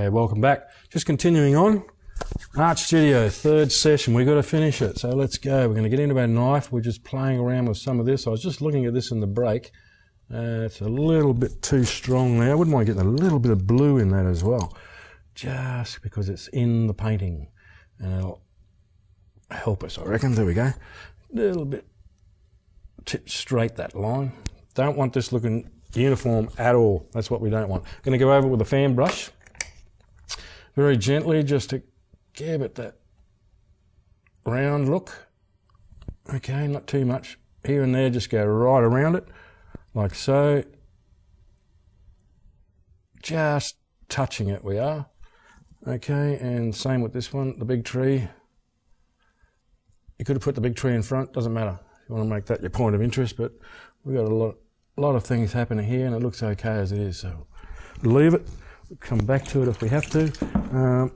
Okay, welcome back. Just continuing on. Artstudio, third session. We've got to finish it, so let's go. We're going to get into our knife. We're just playing around with some of this. I was just looking at this in the break. It's a little bit too strong now. I wouldn't mind getting a little bit of blue in that as well, just because it's in the painting, and it'll help us, I reckon. There we go. A little bit tip straight that line. Don't want this looking uniform at all. That's what we don't want. Going to go over it with a fan brush very gently, just to give it that round look. Okay, not too much here and there, just go right around it like so, just touching it we are. Okay, and same with this one, the big tree. You could have put the big tree in front, doesn't matter. You want to make that your point of interest, but we've got a lot of things happening here, and it looks okay as it is, so leave it. We'll come back to it if we have to.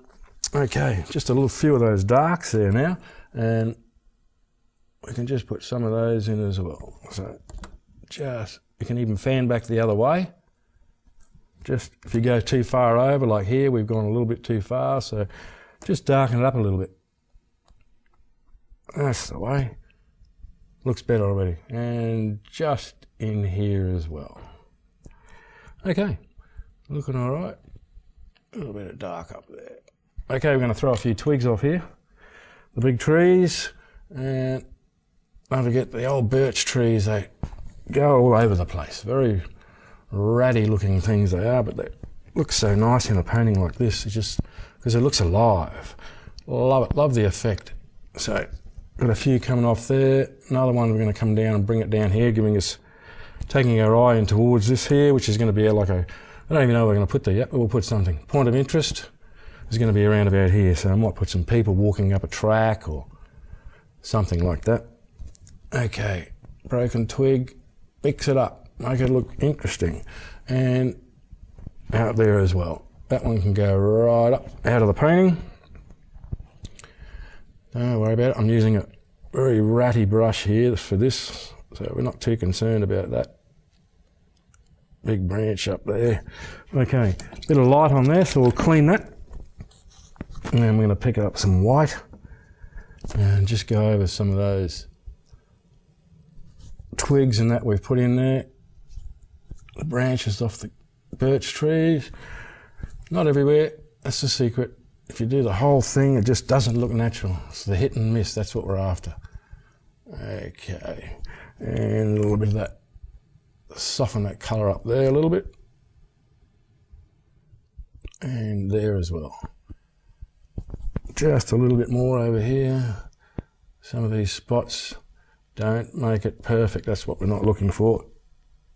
Okay, just a little few of those darks there now, and we can just put some of those in as well. So just, you can even fan back the other way. Just if you go too far over, like here, we've gone a little bit too far, so just darken it up a little bit. That's the way. Looks better already. And just in here as well. Okay, looking all right. A little bit of dark up there. Okay, we're going to throw a few twigs off here. The big trees, and don't forget the old birch trees, they go all over the place. Very ratty looking things they are, but they look so nice in a painting like this. It's just because it looks alive. Love it, love the effect. So, got a few coming off there. Another one we're going to come down and bring it down here, taking our eye in towards this here, which is going to be like a, I don't even know where we're going to put there yet, but we'll put something. Point of interest is going to be around about here, so I might put some people walking up a track or something like that. Okay, broken twig, mix it up, make it look interesting. And out there as well. That one can go right up out of the painting. Don't worry about it, I'm using a very ratty brush here for this, so we're not too concerned about that big branch up there. Okay, bit of light on there, so we'll clean that. And then we're going to pick up some white and just go over some of those twigs and that we've put in there. The branches off the birch trees. Not everywhere, that's the secret. If you do the whole thing, it just doesn't look natural. It's the hit and miss, that's what we're after. Okay, and a little bit of that, soften that colour up there a little bit. And there as well. Just a little bit more over here. Some of these spots don't make it perfect, that's what we're not looking for.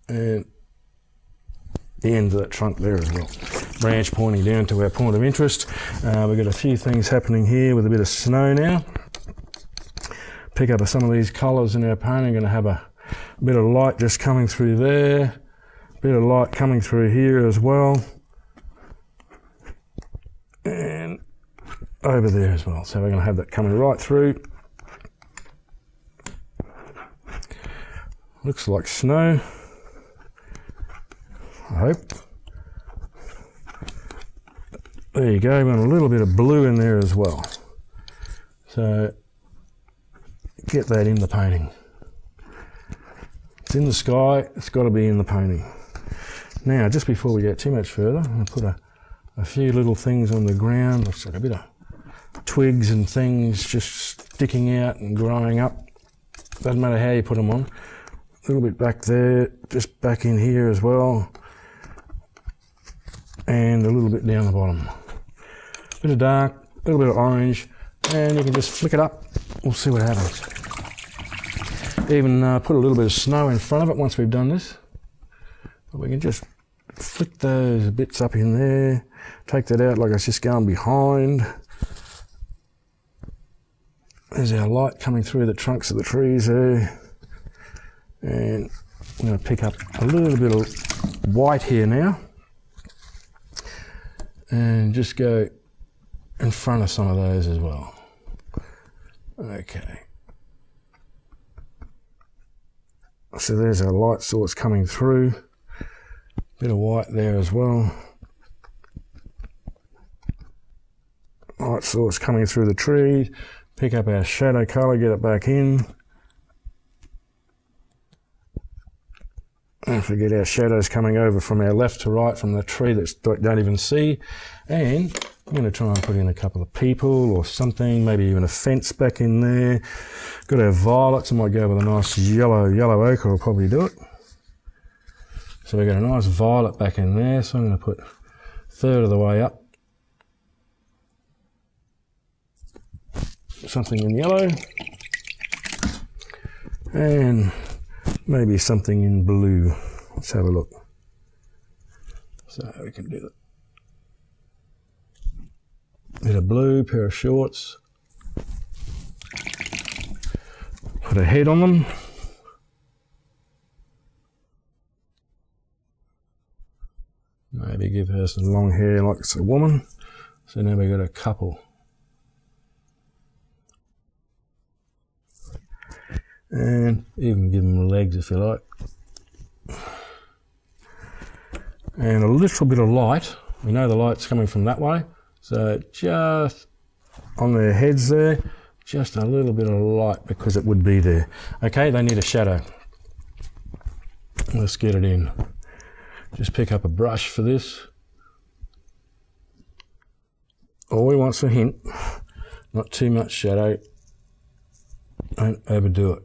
And the end of that trunk there as well. Branch pointing down to our point of interest. We've got a few things happening here with a bit of snow now. Pick up some of these colours in our painting. Going to have a bit of light just coming through there. A bit of light coming through here as well. And over there as well. So we're going to have that coming right through. Looks like snow, I hope. There you go, we want a little bit of blue in there as well. So get that in the painting. It's in the sky, it's got to be in the painting. Now, just before we get too much further, I'm going to put a few little things on the ground. Looks like a bit of twigs and things just sticking out and growing up. Doesn't matter how you put them on. A little bit back there, just back in here as well. And a little bit down the bottom. Bit of dark, a little bit of orange, and you can just flick it up. We'll see what happens. Even put a little bit of snow in front of it once we've done this. But we can just flick those bits up in there, take that out like it's just going behind. There's our light coming through the trunks of the trees there. And I'm going to pick up a little bit of white here now. And just go in front of some of those as well. Okay. So there's our light source coming through. Bit of white there as well. light source coming through the tree, pick up our shadow colour, get it back in. Don't forget our shadows coming over from our left to right from the tree that don't even see. And I'm going to try and put in a couple of people or something, maybe even a fence back in there. Got our violets, I might go with a nice yellow ochre, I'll probably do it. So we've got a nice violet back in there, so I'm going to put a third of the way up. Something in yellow. And maybe something in blue. Let's have a look. So we can do that. Bit of blue, pair of shorts. Put a head on them. Maybe give her some long hair like it's a woman. So now we've got a couple. And even give them legs if you like. And a little bit of light. We know the light's coming from that way. So just on their heads there, just a little bit of light because it would be there. Okay, they need a shadow. Let's get it in. Just pick up a brush for this. All we want's a hint. Not too much shadow. Don't overdo it.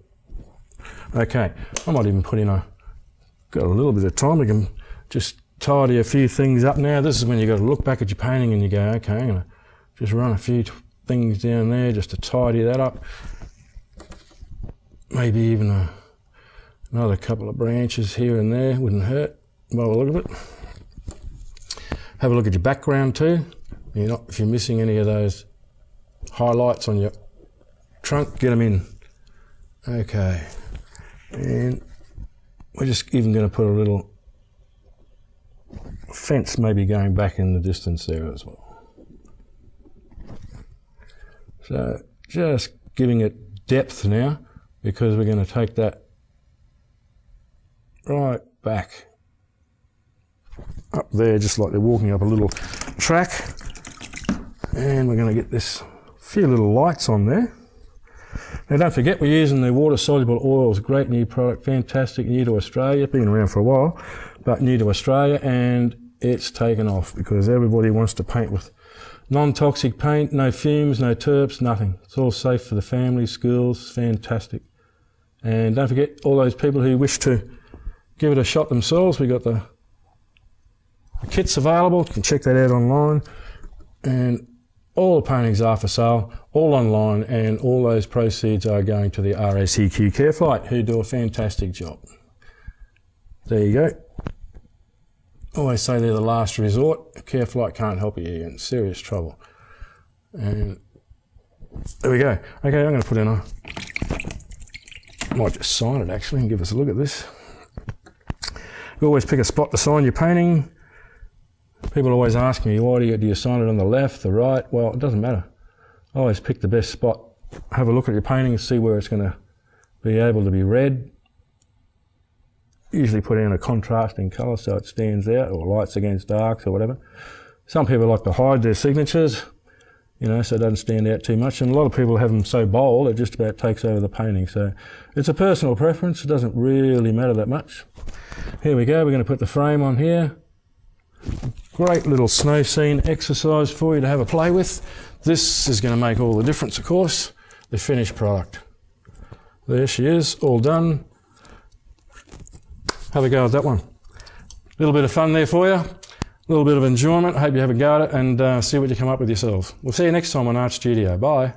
Okay, I might even put in got a little bit of time, we can just tidy a few things up now. This is when you've got to look back at your painting and you go, okay, I'm going to just run a few things down there just to tidy that up. Maybe even another couple of branches here and there, wouldn't hurt by the look of it. Have a look at your background too. If you're missing any of those highlights on your trunk, get them in. Okay. And we're just even going to put a little fence maybe going back in the distance there as well. So just giving it depth now because we're going to take that right back up there just like they're walking up a little track. And we're going to get this few little lights on there. Now don't forget we're using the water soluble oils, great new product, fantastic, new to Australia, been around for a while, but new to Australia, and it's taken off because everybody wants to paint with non-toxic paint, no fumes, no terps, nothing. It's all safe for the family, schools, fantastic. And don't forget all those people who wish to give it a shot themselves, we got the kits available, you can check that out online, and all the paintings are for sale, all online, and all those proceeds are going to the RACQ Careflight, who do a fantastic job. There you go. Always say they're the last resort. Careflight can't help you, you're in serious trouble. And there we go. Okay, I'm going to put in I might just sign it actually and give us a look at this. You always pick a spot to sign your painting. People always ask me, why do you sign it on the left, the right? Well, it doesn't matter. I always pick the best spot. Have a look at your painting and see where it's going to be able to be read. Usually put in a contrasting colour so it stands out, or lights against darks or whatever. Some people like to hide their signatures, so it doesn't stand out too much. And a lot of people have them so bold it just about takes over the painting. So it's a personal preference. It doesn't really matter that much. Here we go. We're going to put the frame on here. Great little snow scene exercise for you to have a play with. This is going to make all the difference, of course, the finished product. There she is, all done. Have a go at that one. A little bit of fun there for you, a little bit of enjoyment. I hope you have a go at it and see what you come up with yourselves. We'll see you next time on Artstudio. Bye.